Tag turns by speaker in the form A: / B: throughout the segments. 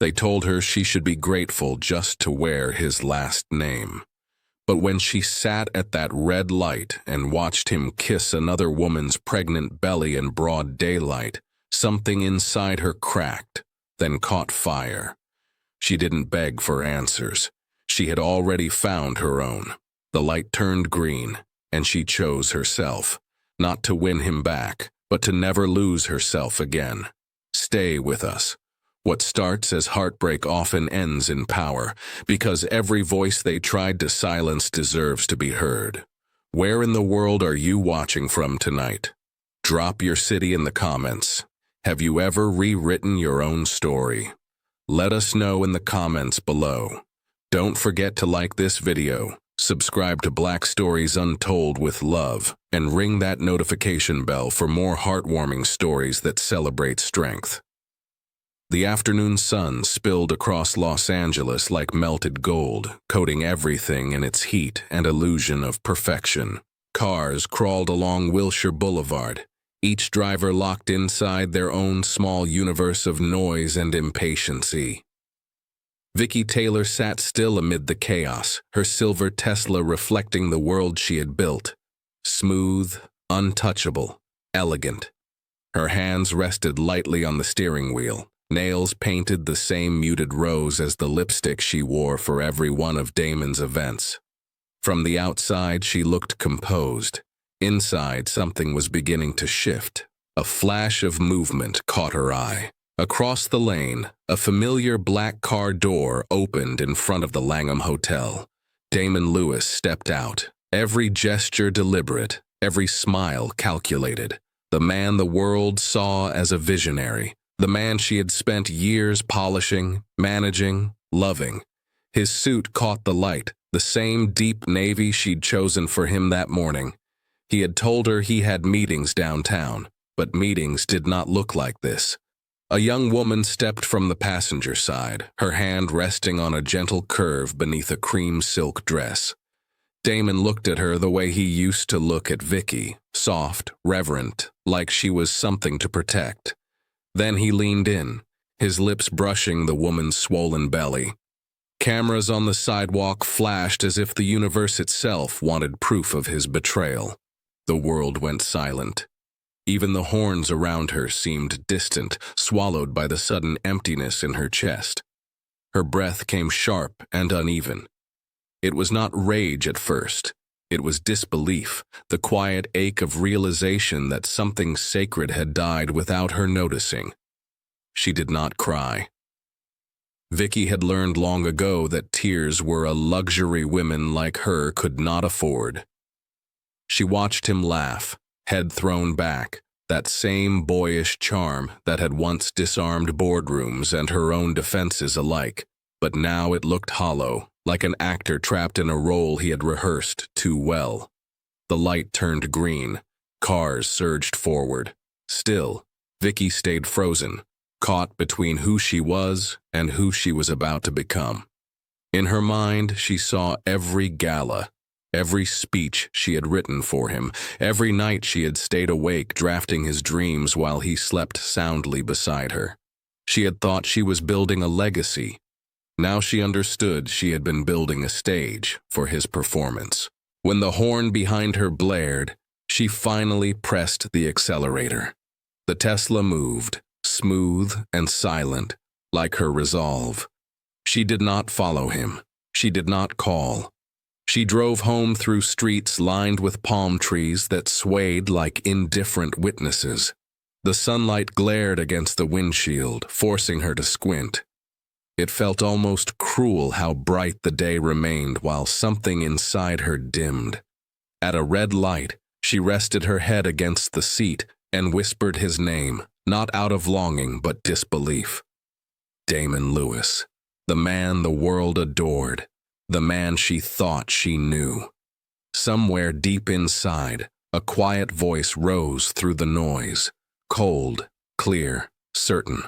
A: They told her she should be grateful just to wear his last name. But when she sat at that red light and watched him kiss another woman's pregnant belly in broad daylight, something inside her cracked, then caught fire. She didn't beg for answers. She had already found her own. The light turned green, and she chose herself, not to win him back, but to never lose herself again. Stay with us. What starts as heartbreak often ends in power, because every voice they tried to silence deserves to be heard. Where in the world are you watching from tonight? Drop your city in the comments. Have you ever rewritten your own story? Let us know in the comments below. Don't forget to like this video, subscribe to Black Stories Untold with love, and ring that notification bell for more heartwarming stories that celebrate strength. The afternoon sun spilled across Los Angeles like melted gold, coating everything in its heat and illusion of perfection. Cars crawled along Wilshire Boulevard, each driver locked inside their own small universe of noise and impatience. Vicky Taylor sat still amid the chaos, her silver Tesla reflecting the world she had built. Smooth, untouchable, elegant. Her hands rested lightly on the steering wheel, nails painted the same muted rose as the lipstick she wore for every one of Damon's events. From the outside, she looked composed. Inside, something was beginning to shift. A flash of movement caught her eye. Across the lane, a familiar black car door opened in front of the Langham Hotel. Damon Lewis stepped out, every gesture deliberate, every smile calculated. The man the world saw as a visionary, the man she had spent years polishing, managing, loving. His suit caught the light, the same deep navy she'd chosen for him that morning. He had told her he had meetings downtown, but meetings did not look like this. A young woman stepped from the passenger side, her hand resting on a gentle curve beneath a cream silk dress. Damon looked at her the way he used to look at Vicky, soft, reverent, like she was something to protect. Then he leaned in, his lips brushing the woman's swollen belly. Cameras on the sidewalk flashed as if the universe itself wanted proof of his betrayal. The world went silent. Even the horns around her seemed distant, swallowed by the sudden emptiness in her chest. Her breath came sharp and uneven. It was not rage at first. It was disbelief, the quiet ache of realization that something sacred had died without her noticing. She did not cry. Vicky had learned long ago that tears were a luxury women like her could not afford. She watched him laugh, head thrown back, that same boyish charm that had once disarmed boardrooms and her own defenses alike, but now it looked hollow, like an actor trapped in a role he had rehearsed too well. The light turned green. Cars surged forward. Still, Vicky stayed frozen, caught between who she was and who she was about to become. In her mind, she saw every gala, every speech she had written for him, every night she had stayed awake drafting his dreams while he slept soundly beside her. She had thought she was building a legacy. Now she understood she had been building a stage for his performance. When the horn behind her blared, she finally pressed the accelerator. The Tesla moved, smooth and silent, like her resolve. She did not follow him. She did not call. She drove home through streets lined with palm trees that swayed like indifferent witnesses. The sunlight glared against the windshield, forcing her to squint. It felt almost cruel how bright the day remained while something inside her dimmed. At a red light, she rested her head against the seat and whispered his name, not out of longing but disbelief. Damon Lewis, the man the world adored. The man she thought she knew. Somewhere deep inside, a quiet voice rose through the noise, cold, clear, certain.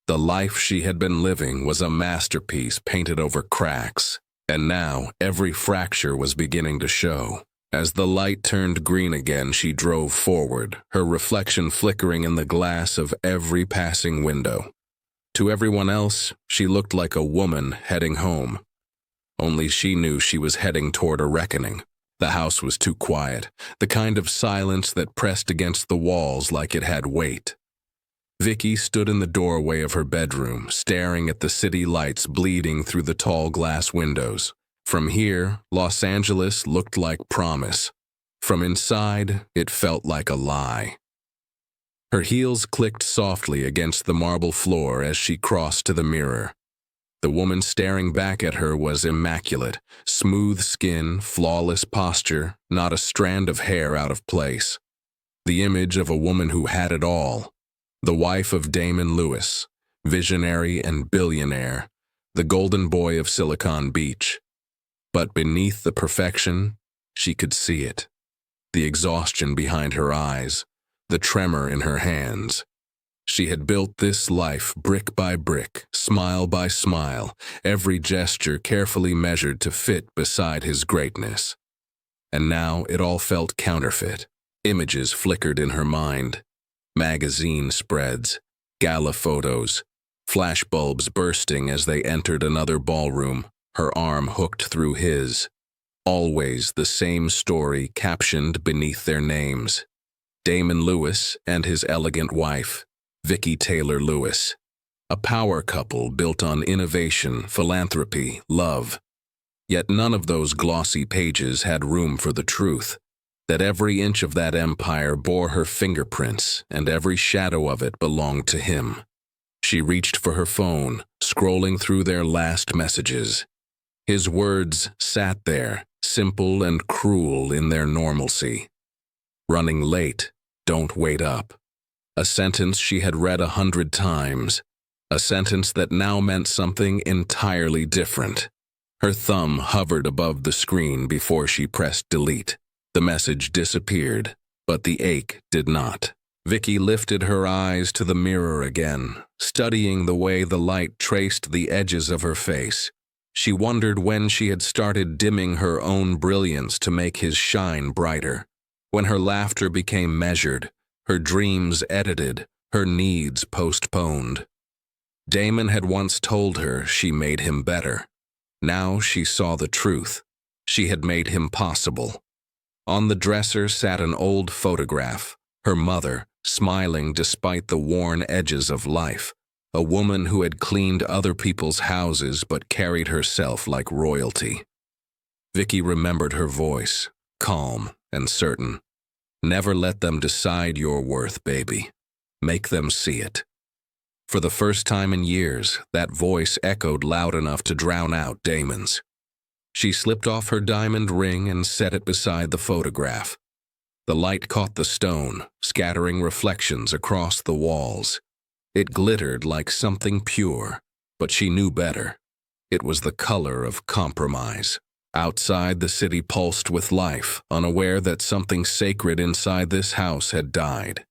A: The life she had been living was a masterpiece painted over cracks, and now every fracture was beginning to show. As the light turned green again, she drove forward, her reflection flickering in the glass of every passing window. To everyone else, she looked like a woman heading home. Only she knew she was heading toward a reckoning. The house was too quiet, the kind of silence that pressed against the walls like it had weight. Vicky stood in the doorway of her bedroom, staring at the city lights bleeding through the tall glass windows. From here, Los Angeles looked like promise. From inside, it felt like a lie. Her heels clicked softly against the marble floor as she crossed to the mirror. The woman staring back at her was immaculate, smooth skin, flawless posture, not a strand of hair out of place. The image of a woman who had it all. The wife of Damon Lewis, visionary and billionaire, the golden boy of Silicon Beach. But beneath the perfection, she could see it. The exhaustion behind her eyes, the tremor in her hands. She had built this life brick by brick, smile by smile, every gesture carefully measured to fit beside his greatness. And now it all felt counterfeit. Images flickered in her mind. Magazine spreads, gala photos, flashbulbs bursting as they entered another ballroom, her arm hooked through his. Always the same story captioned beneath their names. Damon Lewis and his elegant wife, Vicky Taylor Lewis. A power couple built on innovation, philanthropy, love. Yet none of those glossy pages had room for the truth, that every inch of that empire bore her fingerprints and every shadow of it belonged to him. She reached for her phone, scrolling through their last messages. His words sat there, simple and cruel in their normalcy. Running late, don't wait up. A sentence she had read 100 times. A sentence that now meant something entirely different. Her thumb hovered above the screen before she pressed delete. The message disappeared, but the ache did not. Vicky lifted her eyes to the mirror again, studying the way the light traced the edges of her face. She wondered when she had started dimming her own brilliance to make his shine brighter. When her laughter became measured, her dreams edited, her needs postponed. Damon had once told her she made him better. Now she saw the truth. She had made him possible. On the dresser sat an old photograph, her mother, smiling despite the worn edges of life. A woman who had cleaned other people's houses but carried herself like royalty. Vicky remembered her voice, calm and certain. Never let them decide your worth, baby. Make them see it. For the first time in years, that voice echoed loud enough to drown out Damon's. She slipped off her diamond ring and set it beside the photograph. The light caught the stone, scattering reflections across the walls. It glittered like something pure, but she knew better. It was the color of compromise. Outside, the city pulsed with life, unaware that something sacred inside this house had died.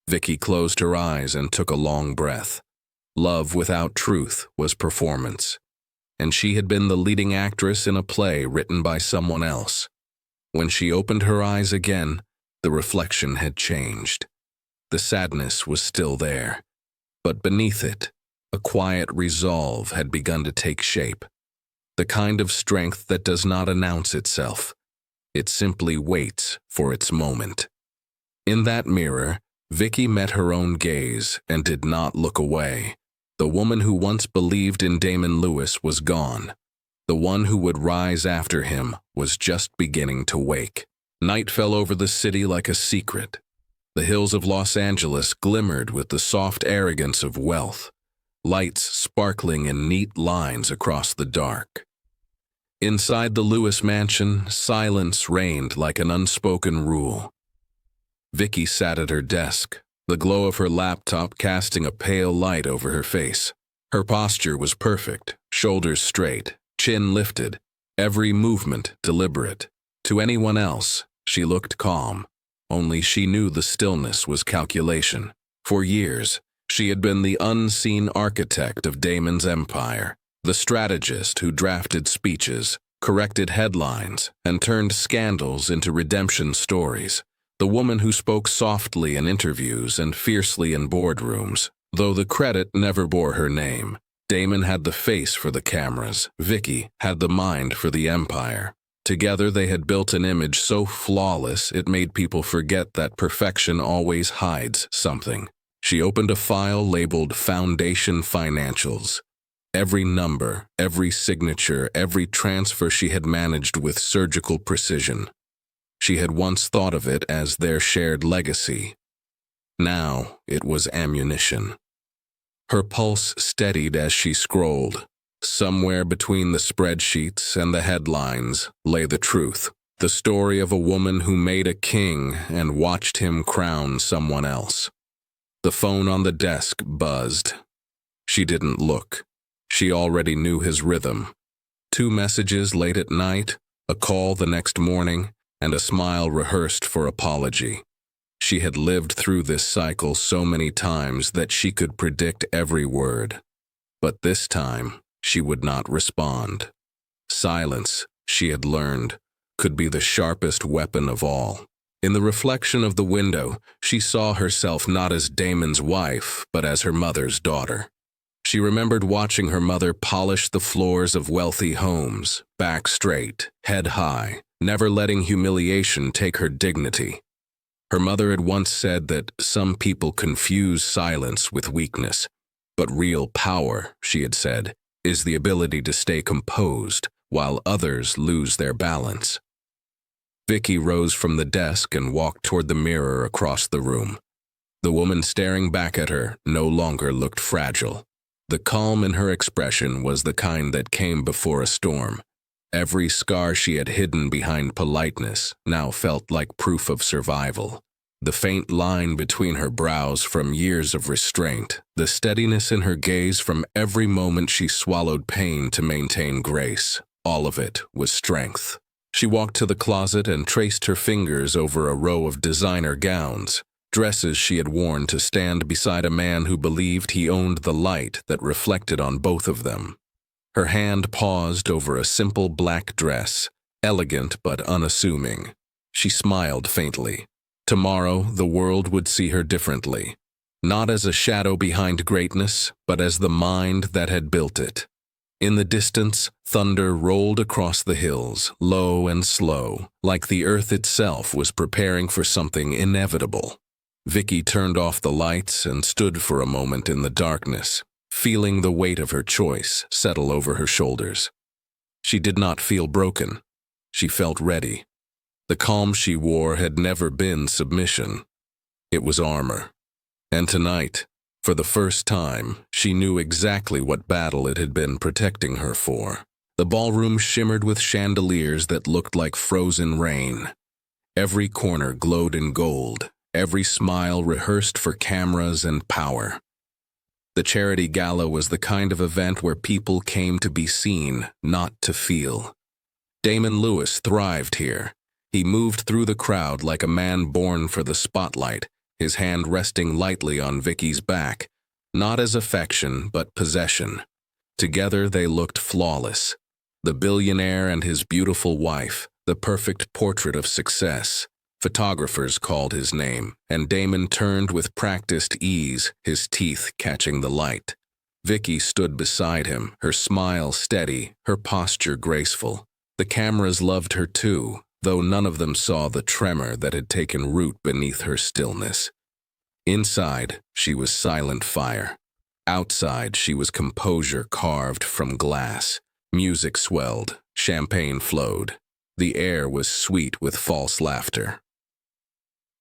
A: Vicky closed her eyes and took a long breath. Love without truth was performance, and she had been the leading actress in a play written by someone else. When she opened her eyes again, the reflection had changed. The sadness was still there, but beneath it, a quiet resolve had begun to take shape. The kind of strength that does not announce itself. It simply waits for its moment. In that mirror, Vicky met her own gaze and did not look away. The woman who once believed in Damon Lewis was gone. The one who would rise after him was just beginning to wake. Night fell over the city like a secret. The hills of Los Angeles glimmered with the soft arrogance of wealth, lights sparkling in neat lines across the dark. Inside the Lewis mansion, silence reigned like an unspoken rule. Vicky sat at her desk, the glow of her laptop casting a pale light over her face. Her posture was perfect, shoulders straight, chin lifted, every movement deliberate. To anyone else, she looked calm. Only she knew the stillness was calculation. For years, she had been the unseen architect of Damon's empire, the strategist who drafted speeches, corrected headlines, and turned scandals into redemption stories. The woman who spoke softly in interviews and fiercely in boardrooms, Though the credit never bore her name, Damon had the face for the cameras, Vicky had the mind for the empire. Together they had built an image so flawless it made people forget that perfection always hides something. She opened a file labeled Foundation Financials. Every number, every signature, every transfer she had managed with surgical precision. She had once thought of it as their shared legacy. Now it was ammunition. Her pulse steadied as she scrolled. Somewhere between the spreadsheets and the headlines lay the truth, the story of a woman who made a king and watched him crown someone else. The phone on the desk buzzed. She didn't look. She already knew his rhythm. 2 messages late at night, a call the next morning, and a smile rehearsed for apology. She had lived through this cycle so many times that she could predict every word. But this time, she would not respond. Silence, she had learned, could be the sharpest weapon of all. In the reflection of the window, she saw herself not as Damon's wife, but as her mother's daughter. She remembered watching her mother polish the floors of wealthy homes, back straight, head high, never letting humiliation take her dignity. Her mother had once said that some people confuse silence with weakness, but real power, she had said, is the ability to stay composed while others lose their balance. Vicky rose from the desk and walked toward the mirror across the room. The woman staring back at her no longer looked fragile. The calm in her expression was the kind that came before a storm. Every scar she had hidden behind politeness now felt like proof of survival. The faint line between her brows from years of restraint, the steadiness in her gaze from every moment she swallowed pain to maintain grace, all of it was strength. She walked to the closet and traced her fingers over a row of designer gowns, dresses she had worn to stand beside a man who believed he owned the light that reflected on both of them. Her hand paused over a simple black dress, elegant but unassuming. She smiled faintly. Tomorrow, the world would see her differently, not as a shadow behind greatness, but as the mind that had built it. In the distance, thunder rolled across the hills, low and slow, like the earth itself was preparing for something inevitable. Vicky turned off the lights and stood for a moment in the darkness, feeling the weight of her choice settle over her shoulders. She did not feel broken. She felt ready. The calm she wore had never been submission. It was armor. And tonight, for the first time, she knew exactly what battle it had been protecting her for. The ballroom shimmered with chandeliers that looked like frozen rain. Every corner glowed in gold, every smile rehearsed for cameras and power. The charity gala was the kind of event where people came to be seen, not to feel. Damon Lewis thrived here. He moved through the crowd like a man born for the spotlight, his hand resting lightly on Vicky's back, not as affection but possession. Together they looked flawless. The billionaire and his beautiful wife, the perfect portrait of success. Photographers called his name, and Damon turned with practiced ease, his teeth catching the light. Vicky stood beside him, her smile steady, her posture graceful. The cameras loved her too, though none of them saw the tremor that had taken root beneath her stillness. Inside, she was silent fire. Outside, she was composure carved from glass. Music swelled, champagne flowed. The air was sweet with false laughter.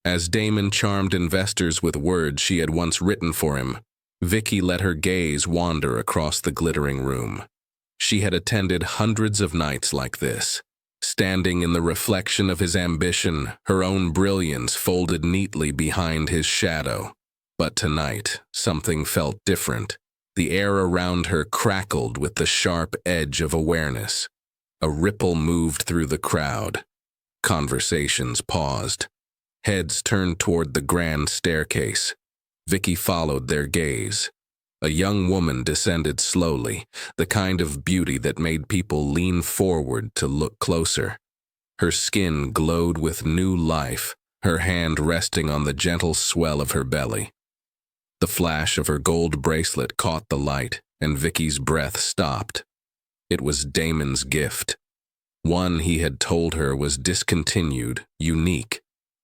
A: As Damon charmed investors with words she had once written for him, Vicky let her gaze wander across the glittering room. She had attended hundreds of nights like this. Standing in the reflection of his ambition, her own brilliance folded neatly behind his shadow. But tonight, something felt different. The air around her crackled with the sharp edge of awareness. A ripple moved through the crowd. Conversations paused. Heads turned toward the grand staircase. Vicky followed their gaze. A young woman descended slowly, the kind of beauty that made people lean forward to look closer. Her skin glowed with new life, her hand resting on the gentle swell of her belly. The flash of her gold bracelet caught the light, and Vicky's breath stopped. It was Damon's gift. One he had told her was discontinued, unique,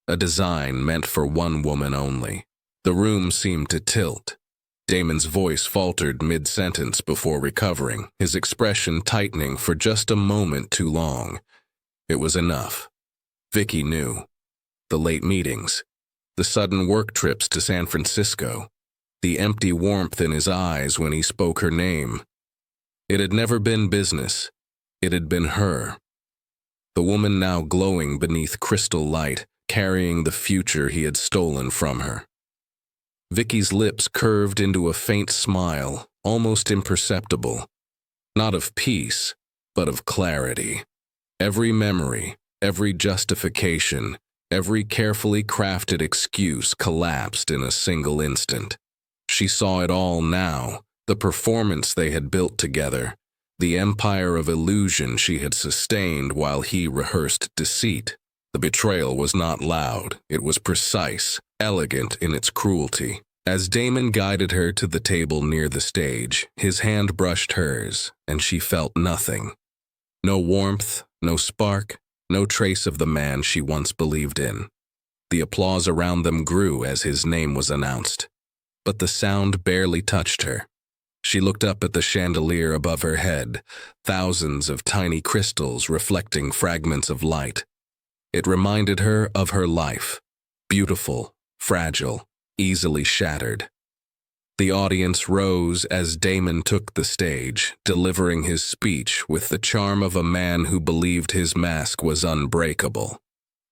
A: a design meant for one woman only. The room seemed to tilt. Damon's voice faltered mid-sentence before recovering, his expression tightening for just a moment too long. It was enough. Vicky knew. The late meetings, the sudden work trips to San Francisco, the empty warmth in his eyes when he spoke her name. It had never been business. It had been her. The woman now glowing beneath crystal light, carrying the future he had stolen from her. Vicky's lips curved into a faint smile, almost imperceptible. Not of peace, but of clarity. Every memory, every justification, every carefully crafted excuse collapsed in a single instant. She saw it all now, the performance they had built together, the empire of illusion she had sustained while he rehearsed deceit. The betrayal was not loud, it was precise, elegant in its cruelty. As Damon guided her to the table near the stage, his hand brushed hers, and she felt nothing. No warmth, no spark, no trace of the man she once believed in. The applause around them grew as his name was announced, but the sound barely touched her. She looked up at the chandelier above her head, thousands of tiny crystals reflecting fragments of light. It reminded her of her life, beautiful, fragile, easily shattered. The audience rose as Damon took the stage, delivering his speech with the charm of a man who believed his mask was unbreakable.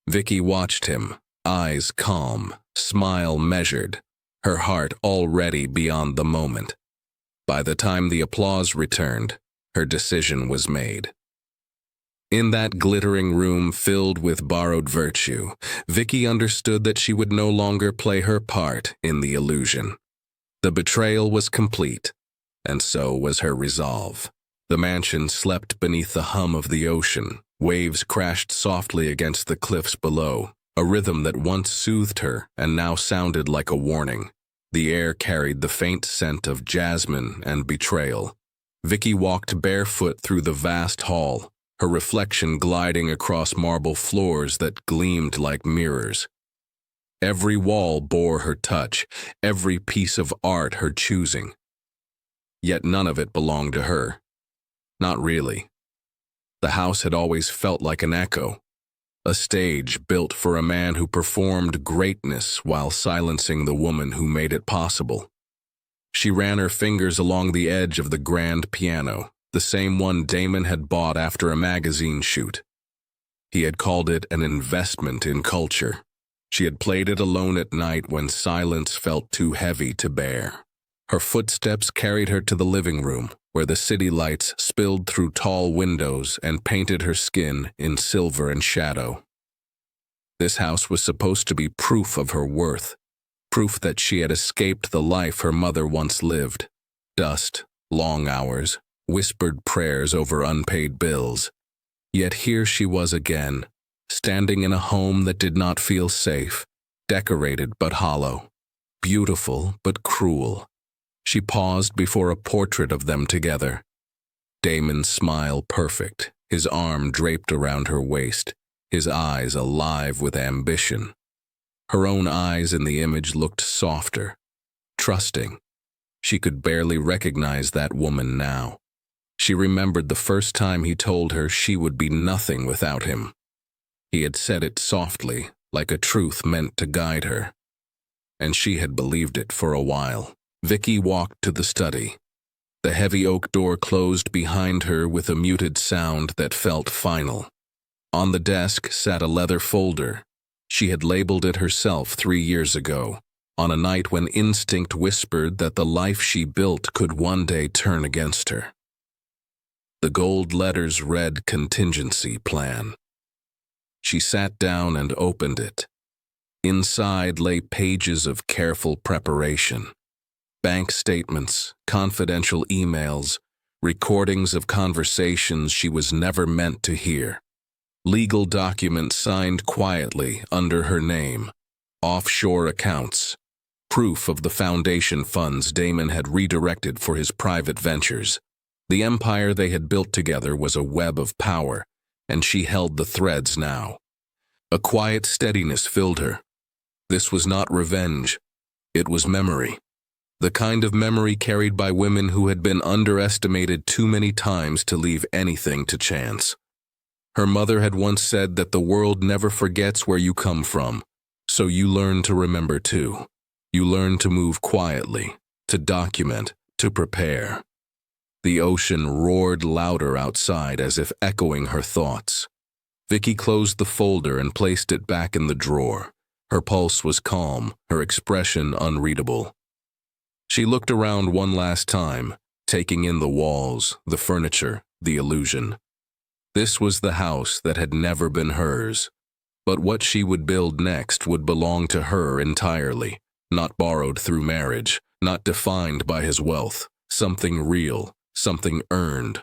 A: Vicky watched him, eyes calm, smile measured, her heart already beyond the moment. By the time the applause returned, her decision was made. In that glittering room filled with borrowed virtue, Vicky understood that she would no longer play her part in the illusion. The betrayal was complete, and so was her resolve. The mansion slept beneath the hum of the ocean. Waves crashed softly against the cliffs below, a rhythm that once soothed her and now sounded like a warning. The air carried the faint scent of jasmine and betrayal. Vicky walked barefoot through the vast hall, her reflection gliding across marble floors that gleamed like mirrors. Every wall bore her touch, every piece of art her choosing. Yet none of it belonged to her. Not really. The house had always felt like an echo, a stage built for a man who performed greatness while silencing the woman who made it possible. She ran her fingers along the edge of the grand piano, the same one Damon had bought after a magazine shoot. He had called it an investment in culture. She had played it alone at night when silence felt too heavy to bear. Her footsteps carried her to the living room, where the city lights spilled through tall windows and painted her skin in silver and shadow. This house was supposed to be proof of her worth, proof that she had escaped the life her mother once lived. Dust, long hours, whispered prayers over unpaid bills. Yet here she was again, standing in a home that did not feel safe, decorated but hollow, beautiful but cruel. She paused before a portrait of them together. Damon's smile perfect, his arm draped around her waist, his eyes alive with ambition. Her own eyes in the image looked softer, trusting. She could barely recognize that woman now. She remembered the first time he told her she would be nothing without him. He had said it softly, like a truth meant to guide her. And she had believed it for a while. Vicky walked to the study. The heavy oak door closed behind her with a muted sound that felt final. On the desk sat a leather folder. She had labeled it herself 3 years ago, on a night when instinct whispered that the life she built could one day turn against her. The gold letters read contingency plan. She sat down and opened it. Inside lay pages of careful preparation. Bank statements, confidential emails, recordings of conversations she was never meant to hear. Legal documents signed quietly under her name. Offshore accounts. proof of the foundation funds Damon had redirected for his private ventures. The empire they had built together was a web of power, and she held the threads now. A quiet steadiness filled her. This was not revenge. It was memory. The kind of memory carried by women who had been underestimated too many times to leave anything to chance. Her mother had once said that the world never forgets where you come from, so you learn to remember too. You learn to move quietly, to document, to prepare. The ocean roared louder outside as if echoing her thoughts. Vicky closed the folder and placed it back in the drawer. Her pulse was calm, her expression unreadable. She looked around one last time, taking in the walls, the furniture, the illusion. This was the house that had never been hers. But what she would build next would belong to her entirely, not borrowed through marriage, not defined by his wealth, something real, something earned.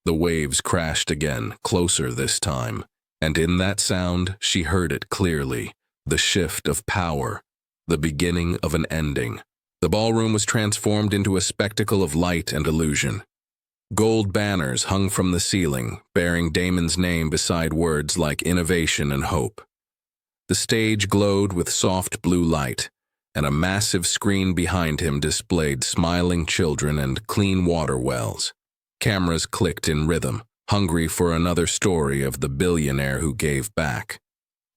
A: The waves crashed again, closer this time, and in that sound she heard it clearly, the shift of power, the beginning of an ending. The ballroom was transformed into a spectacle of light and illusion. Gold banners hung from the ceiling, bearing Damon's name beside words like innovation and hope. The stage glowed with soft blue light, and a massive screen behind him displayed smiling children and clean water wells. Cameras clicked in rhythm, hungry for another story of the billionaire who gave back.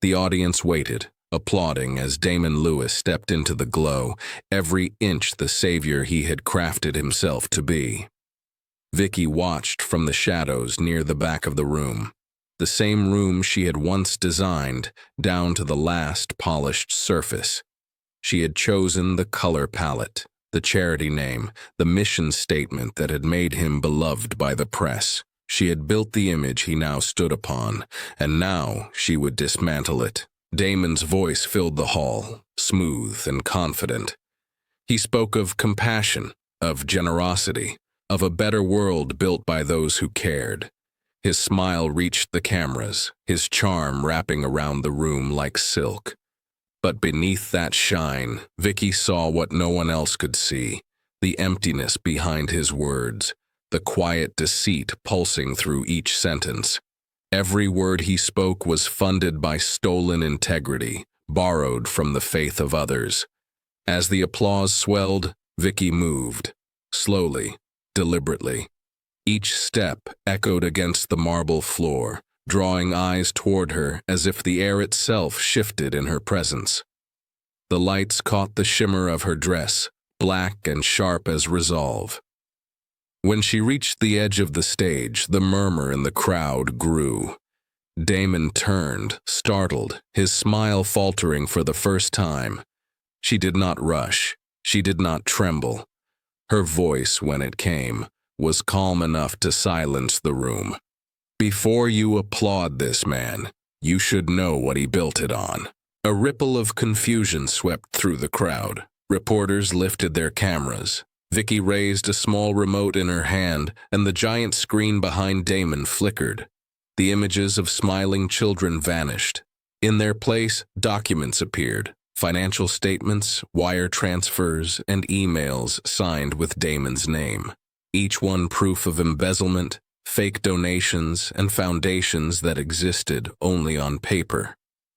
A: The audience waited, applauding as Damon Lewis stepped into the glow, every inch the savior he had crafted himself to be. Vicky watched from the shadows near the back of the room, the same room she had once designed, down to the last polished surface. She had chosen the color palette, the charity name, the mission statement that had made him beloved by the press. She had built the image he now stood upon, and now she would dismantle it. Damon's voice filled the hall, smooth and confident. He spoke of compassion, of generosity, of a better world built by those who cared. His smile reached the cameras, his charm wrapping around the room like silk. But beneath that shine, Vicky saw what no one else could see, the emptiness behind his words, the quiet deceit pulsing through each sentence. Every word he spoke was funded by stolen integrity, borrowed from the faith of others. As the applause swelled, Vicky moved, slowly, deliberately. Each step echoed against the marble floor, drawing eyes toward her as if the air itself shifted in her presence. The lights caught the shimmer of her dress, black and sharp as resolve. When she reached the edge of the stage, the murmur in the crowd grew. Damon turned, startled, his smile faltering for the first time. She did not rush. She did not tremble. Her voice, when it came, was calm enough to silence the room. Before you applaud this man, you should know what he built it on. A ripple of confusion swept through the crowd. Reporters lifted their cameras. Vicky raised a small remote in her hand, and the giant screen behind Damon flickered. The images of smiling children vanished. In their place, documents appeared. Financial statements, wire transfers, and emails signed with Damon's name. Each one proof of embezzlement, fake donations, and foundations that existed only on paper.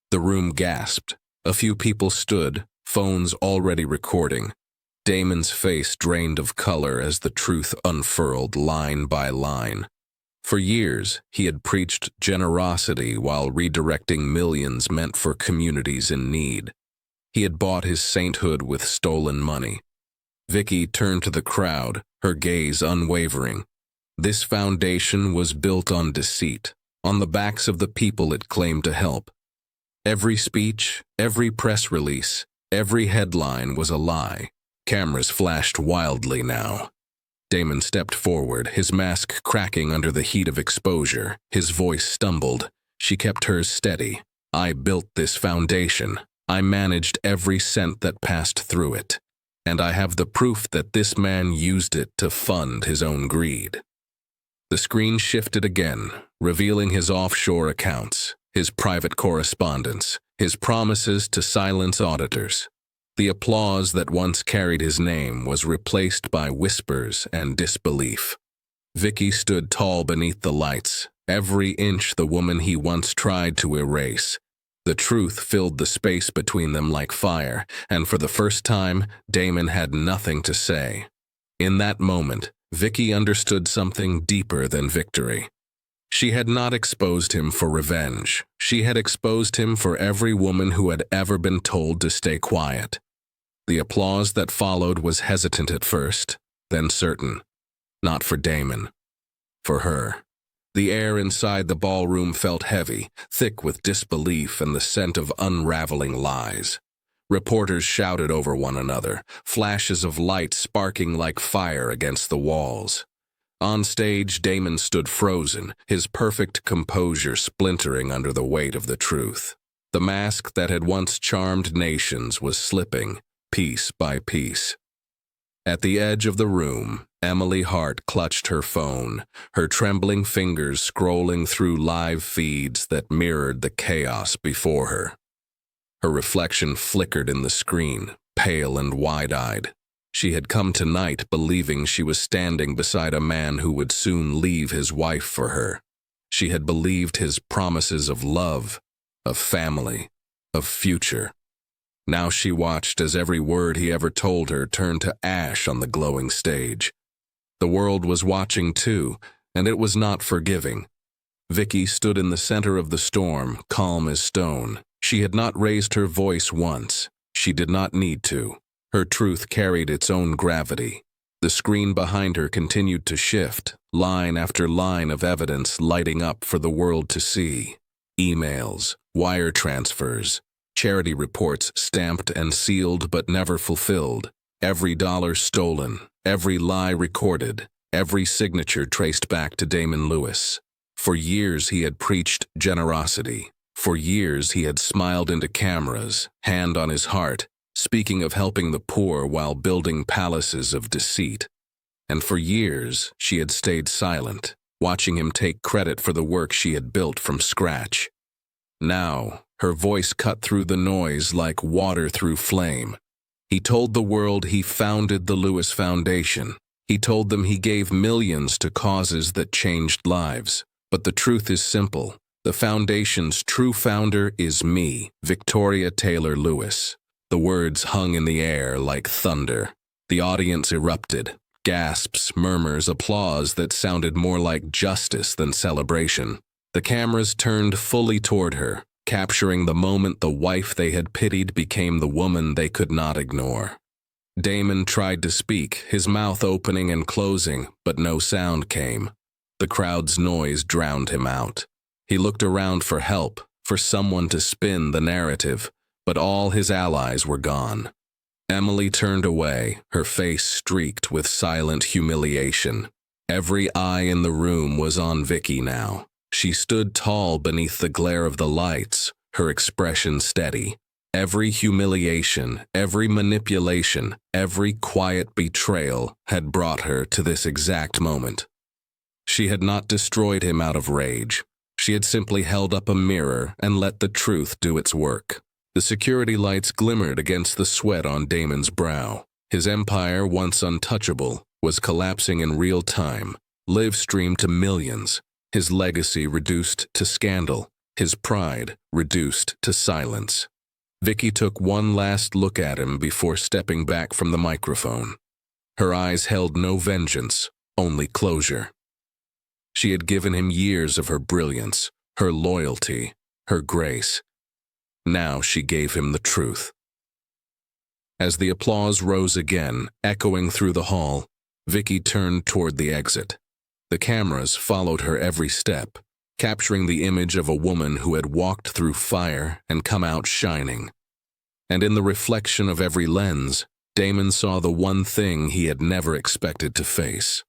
A: The room gasped. A few people stood, phones already recording. Damon's face drained of color as the truth unfurled line by line. For years, he had preached generosity while redirecting millions meant for communities in need. He had bought his sainthood with stolen money. Vicky turned to the crowd, her gaze unwavering. This foundation was built on deceit, on the backs of the people it claimed to help. Every speech, every press release, every headline was a lie. Cameras flashed wildly now. Damon stepped forward, his mask cracking under the heat of exposure. His voice stumbled. She kept hers steady. I built this foundation. I managed every cent that passed through it. And I have the proof that this man used it to fund his own greed. The screen shifted again, revealing his offshore accounts, his private correspondence, his promises to silence auditors. The applause that once carried his name was replaced by whispers and disbelief. Vicky stood tall beneath the lights, every inch the woman he once tried to erase. The truth filled the space between them like fire, and for the first time, Damon had nothing to say. In that moment, Vicky understood something deeper than victory. She had not exposed him for revenge. She had exposed him for every woman who had ever been told to stay quiet. The applause that followed was hesitant at first, then certain. Not for Damon. For her. The air inside the ballroom felt heavy, thick with disbelief and the scent of unraveling lies. Reporters shouted over one another, flashes of light sparking like fire against the walls. On stage, Damon stood frozen, his perfect composure splintering under the weight of the truth. The mask that had once charmed nations was slipping, piece by piece. At the edge of the room, Emily Hart clutched her phone, her trembling fingers scrolling through live feeds that mirrored the chaos before her. Her reflection flickered in the screen, pale and wide-eyed. She had come tonight believing she was standing beside a man who would soon leave his wife for her. She had believed his promises of love, of family, of future. Now she watched as every word he ever told her turned to ash on the glowing stage. The world was watching too, and it was not forgiving. Vicky stood in the center of the storm, calm as stone. She had not raised her voice once. She did not need to. Her truth carried its own gravity. The screen behind her continued to shift, line after line of evidence lighting up for the world to see. Emails, wire transfers, charity reports stamped and sealed but never fulfilled. Every dollar stolen, every lie recorded, every signature traced back to Damon Lewis. For years he had preached generosity. For years he had smiled into cameras, hand on his heart, speaking of helping the poor while building palaces of deceit. And for years she had stayed silent, watching him take credit for the work she had built from scratch. Now, her voice cut through the noise like water through flame. He told the world he founded the Lewis Foundation. He told them he gave millions to causes that changed lives. But the truth is simple. The foundation's true founder is me, Victoria Taylor Lewis. The words hung in the air like thunder. The audience erupted. Gasps, murmurs, applause that sounded more like justice than celebration. The cameras turned fully toward her, capturing the moment the wife they had pitied became the woman they could not ignore. Damon tried to speak, his mouth opening and closing, but no sound came. The crowd's noise drowned him out. He looked around for help, for someone to spin the narrative, but all his allies were gone. Emily turned away, her face streaked with silent humiliation. Every eye in the room was on Vicky now. She stood tall beneath the glare of the lights, her expression steady. Every humiliation, every manipulation, every quiet betrayal had brought her to this exact moment. She had not destroyed him out of rage. She had simply held up a mirror and let the truth do its work. The security lights glimmered against the sweat on Damon's brow. His empire, once untouchable, was collapsing in real time, live-streamed to millions. His legacy reduced to scandal, his pride reduced to silence. Vicky took one last look at him before stepping back from the microphone. Her eyes held no vengeance, only closure. She had given him years of her brilliance, her loyalty, her grace. Now she gave him the truth. As the applause rose again, echoing through the hall, Vicky turned toward the exit. The cameras followed her every step, capturing the image of a woman who had walked through fire and come out shining. And in the reflection of every lens, Damon saw the one thing he had never expected to face.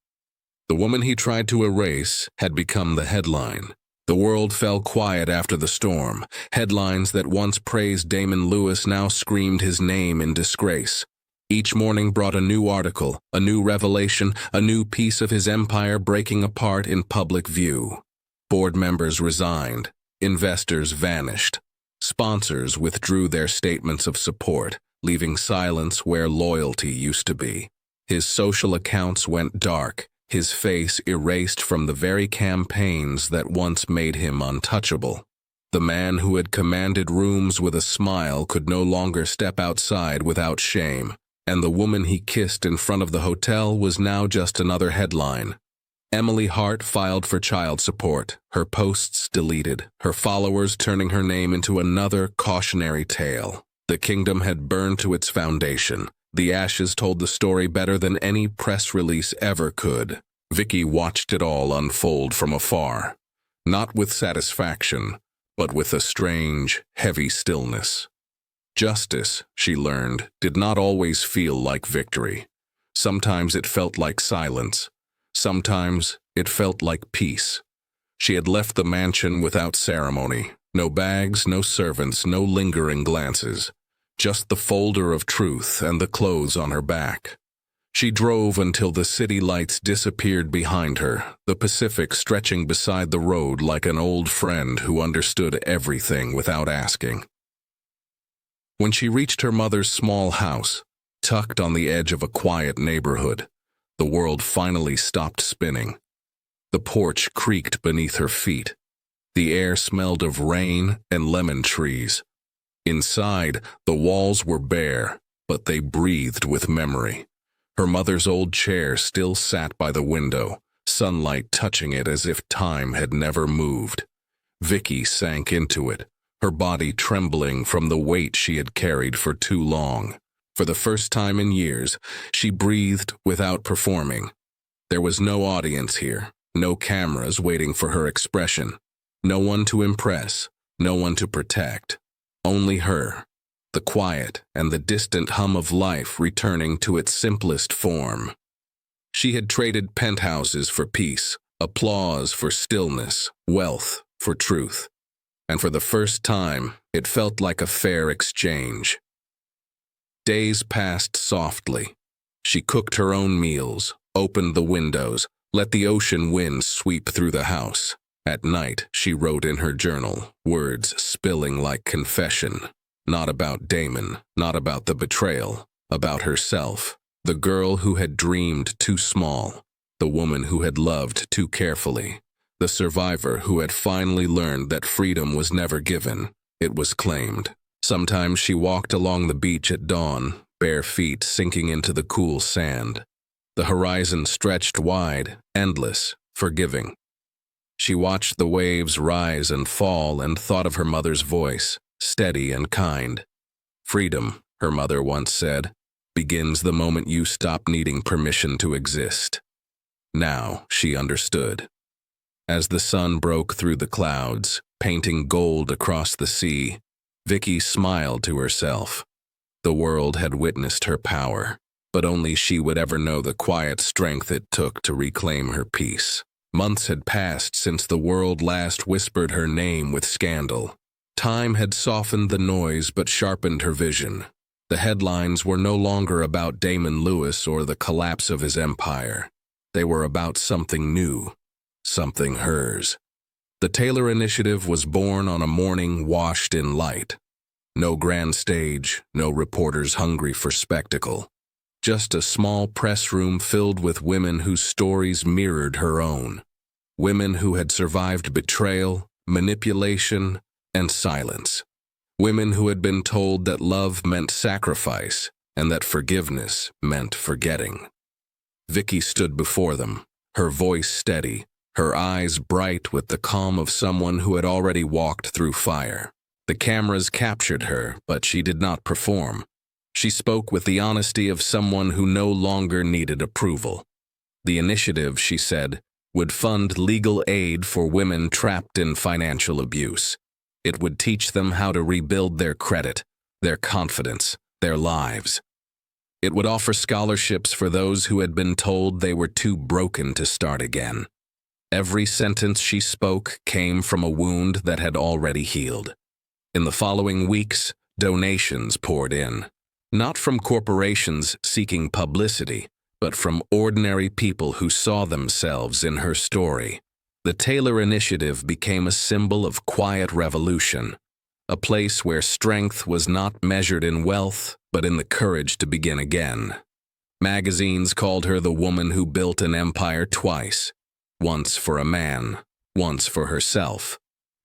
A: The woman he tried to erase had become the headline. The world fell quiet after the storm. Headlines that once praised Damon Lewis now screamed his name in disgrace. Each morning brought a new article, a new revelation, a new piece of his empire breaking apart in public view. Board members resigned. Investors vanished. Sponsors withdrew their statements of support. leaving silence where loyalty used to be. His social accounts went dark, his face erased from the very campaigns that once made him untouchable. The man who had commanded rooms with a smile could no longer step outside without shame, and the woman he kissed in front of the hotel was now just another headline. Emily Hart filed for child support, her posts deleted, her followers turning her name into another cautionary tale. The kingdom had burned to its foundation. The ashes told the story better than any press release ever could. Vicky watched it all unfold from afar, not with satisfaction, but with a strange, heavy stillness. Justice, she learned, did not always feel like victory. Sometimes it felt like silence. Sometimes it felt like peace. She had left the mansion without ceremony. No bags, no servants, no lingering glances. Just the folder of truth and the clothes on her back. She drove until the city lights disappeared behind her, the Pacific stretching beside the road like an old friend who understood everything without asking. When she reached her mother's small house, tucked on the edge of a quiet neighborhood, the world finally stopped spinning. The porch creaked beneath her feet. The air smelled of rain and lemon trees. Inside, the walls were bare, but they breathed with memory. Her mother's old chair still sat by the window, sunlight touching it as if time had never moved. Vicky sank into it, her body trembling from the weight she had carried for too long. For the first time in years, she breathed without performing. There was no audience here, no cameras waiting for her expression, no one to impress, no one to protect. Only her, the quiet and the distant hum of life returning to its simplest form. She had traded penthouses for peace, applause for stillness, wealth for truth. And for the first time, it felt like a fair exchange. Days passed softly. She cooked her own meals, opened the windows, let the ocean wind sweep through the house. At night, she wrote in her journal, words spilling like confession. Not about Damon, not about the betrayal, about herself, the girl who had dreamed too small, the woman who had loved too carefully, the survivor who had finally learned that freedom was never given, it was claimed. Sometimes she walked along the beach at dawn, bare feet sinking into the cool sand. The horizon stretched wide, endless, forgiving. She watched the waves rise and fall and thought of her mother's voice, steady and kind. Freedom, her mother once said, begins the moment you stop needing permission to exist. Now she understood. As the sun broke through the clouds, painting gold across the sea, Vicky smiled to herself. The world had witnessed her power, but only she would ever know the quiet strength it took to reclaim her peace. Months had passed since the world last whispered her name with scandal. Time had softened the noise but sharpened her vision. The headlines were no longer about Damon Lewis or the collapse of his empire. They were about something new, something hers. The Taylor Initiative was born on a morning washed in light. No grand stage, no reporters hungry for spectacle. Just a small press room filled with women whose stories mirrored her own. Women who had survived betrayal, manipulation, and silence. Women who had been told that love meant sacrifice and that forgiveness meant forgetting. Vicky stood before them, her voice steady, her eyes bright with the calm of someone who had already walked through fire. The cameras captured her, but she did not perform. She spoke with the honesty of someone who no longer needed approval. The initiative, she said, would fund legal aid for women trapped in financial abuse. It would teach them how to rebuild their credit, their confidence, their lives. It would offer scholarships for those who had been told they were too broken to start again. Every sentence she spoke came from a wound that had already healed. In the following weeks, donations poured in. Not from corporations seeking publicity, but from ordinary people who saw themselves in her story. The Taylor Initiative became a symbol of quiet revolution, a place where strength was not measured in wealth, but in the courage to begin again. Magazines called her the woman who built an empire twice, once for a man, once for herself.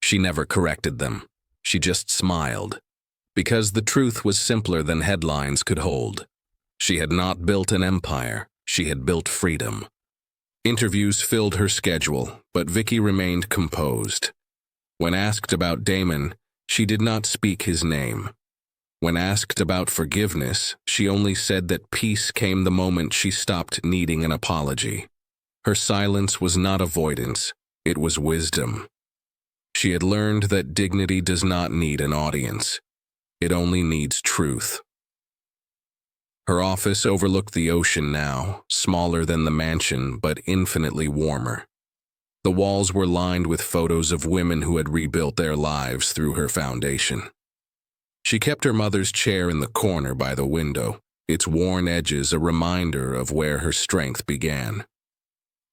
A: She never corrected them. She just smiled, because the truth was simpler than headlines could hold. She had not built an empire, she had built freedom. Interviews filled her schedule, but Vicky remained composed. When asked about Damon, she did not speak his name. When asked about forgiveness, she only said that peace came the moment she stopped needing an apology. Her silence was not avoidance, it was wisdom. She had learned that dignity does not need an audience. It only needs truth. Her office overlooked the ocean now, smaller than the mansion, but infinitely warmer. The walls were lined with photos of women who had rebuilt their lives through her foundation. She kept her mother's chair in the corner by the window, its worn edges a reminder of where her strength began.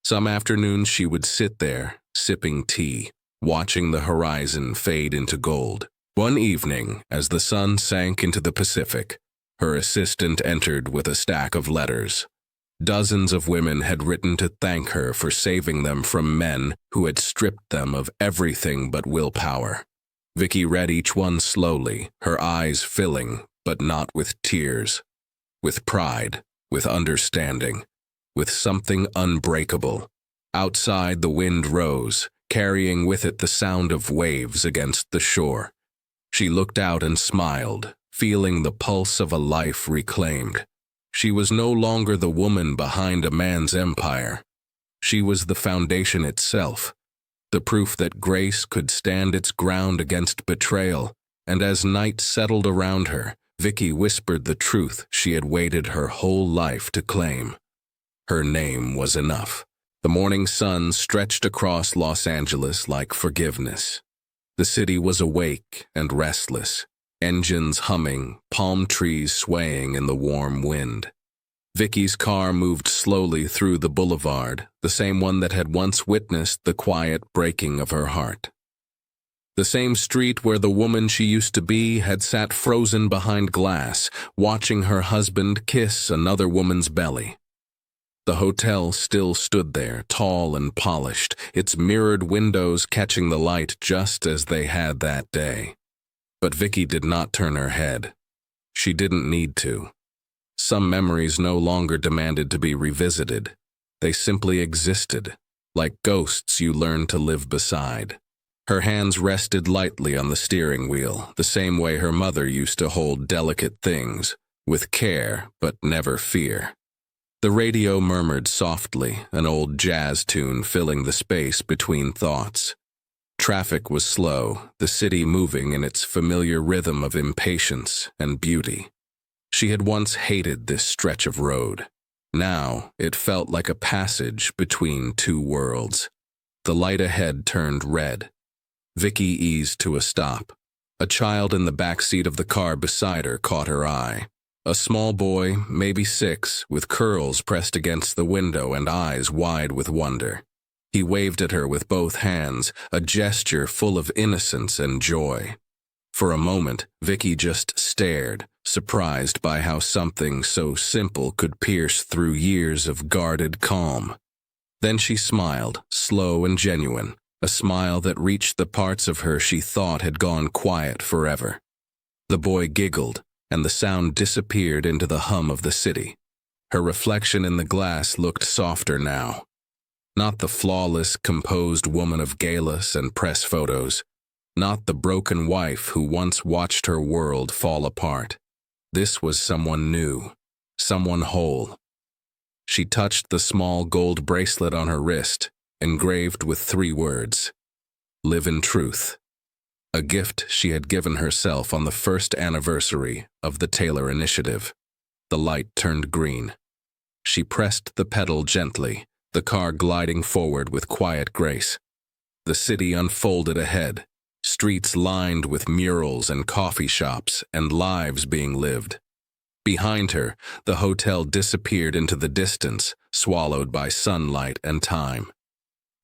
A: Some afternoons she would sit there, sipping tea, watching the horizon fade into gold. One evening, as the sun sank into the Pacific, her assistant entered with a stack of letters. Dozens of women had written to thank her for saving them from men who had stripped them of everything but willpower. Vicky read each one slowly, her eyes filling, but not with tears. With pride, with understanding, with something unbreakable. Outside, the wind rose, carrying with it the sound of waves against the shore. She looked out and smiled, feeling the pulse of a life reclaimed. She was no longer the woman behind a man's empire. She was the foundation itself, the proof that grace could stand its ground against betrayal, and as night settled around her, Vicky whispered the truth she had waited her whole life to claim. Her name was enough. The morning sun stretched across Los Angeles like forgiveness. The city was awake and restless, engines humming, palm trees swaying in the warm wind. Vicky's car moved slowly through the boulevard, the same one that had once witnessed the quiet breaking of her heart. The same street where the woman she used to be had sat frozen behind glass, watching her husband kiss another woman's belly. The hotel still stood there, tall and polished, its mirrored windows catching the light just as they had that day. But Vicky did not turn her head. She didn't need to. Some memories no longer demanded to be revisited. They simply existed, like ghosts you learn to live beside. Her hands rested lightly on the steering wheel, the same way her mother used to hold delicate things, with care but never fear. The radio murmured softly, an old jazz tune filling the space between thoughts. Traffic was slow, the city moving in its familiar rhythm of impatience and beauty. She had once hated this stretch of road. Now, it felt like a passage between two worlds. The light ahead turned red. Vicky eased to a stop. A child in the back seat of the car beside her caught her eye. A small boy, maybe 6, with curls pressed against the window and eyes wide with wonder. He waved at her with both hands, a gesture full of innocence and joy. For a moment, Vicky just stared, surprised by how something so simple could pierce through years of guarded calm. Then she smiled, slow and genuine, a smile that reached the parts of her she thought had gone quiet forever. The boy giggled, and the sound disappeared into the hum of the city. Her reflection in the glass looked softer now. Not the flawless, composed woman of galas and press photos. Not the broken wife who once watched her world fall apart. This was someone new, someone whole. She touched the small gold bracelet on her wrist, engraved with 3 words: "Live in truth." A gift she had given herself on the first anniversary of the Taylor Initiative. The light turned green. She pressed the pedal gently, the car gliding forward with quiet grace. The city unfolded ahead, streets lined with murals and coffee shops and lives being lived. Behind her, the hotel disappeared into the distance, swallowed by sunlight and time.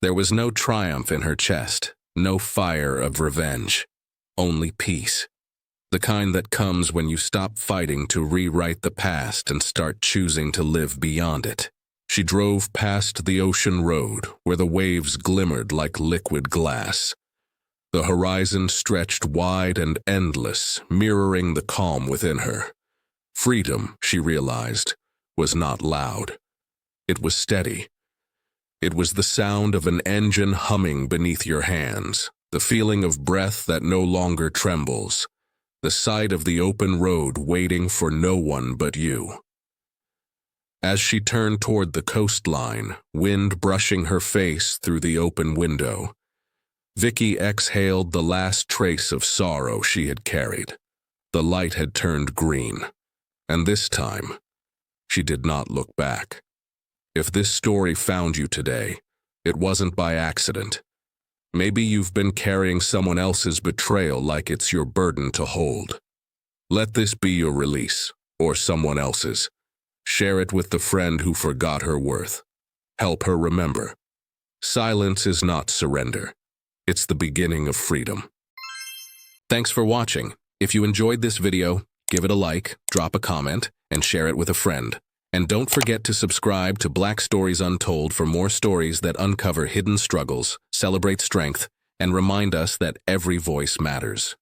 A: There was no triumph in her chest, no fire of revenge, only peace. The kind that comes when you stop fighting to rewrite the past and start choosing to live beyond it. She drove past the ocean road, where the waves glimmered like liquid glass. The horizon stretched wide and endless, mirroring the calm within her. Freedom, she realized, was not loud. It was steady. It was the sound of an engine humming beneath your hands, the feeling of breath that no longer trembles, the sight of the open road waiting for no one but you. As she turned toward the coastline, wind brushing her face through the open window, Vicky exhaled the last trace of sorrow she had carried. The light had turned green, and this time, she did not look back. If this story found you today, it wasn't by accident. Maybe you've been carrying someone else's betrayal like it's your burden to hold. Let this be your release, or someone else's. Share it with the friend who forgot her worth. Help her remember. Silence is not surrender. It's the beginning of freedom. Thanks for watching. If you enjoyed this video, give it a like, drop a comment, and share it with a friend. And don't forget to subscribe to Black Stories Untold for more stories that uncover hidden struggles, celebrate strength, and remind us that every voice matters.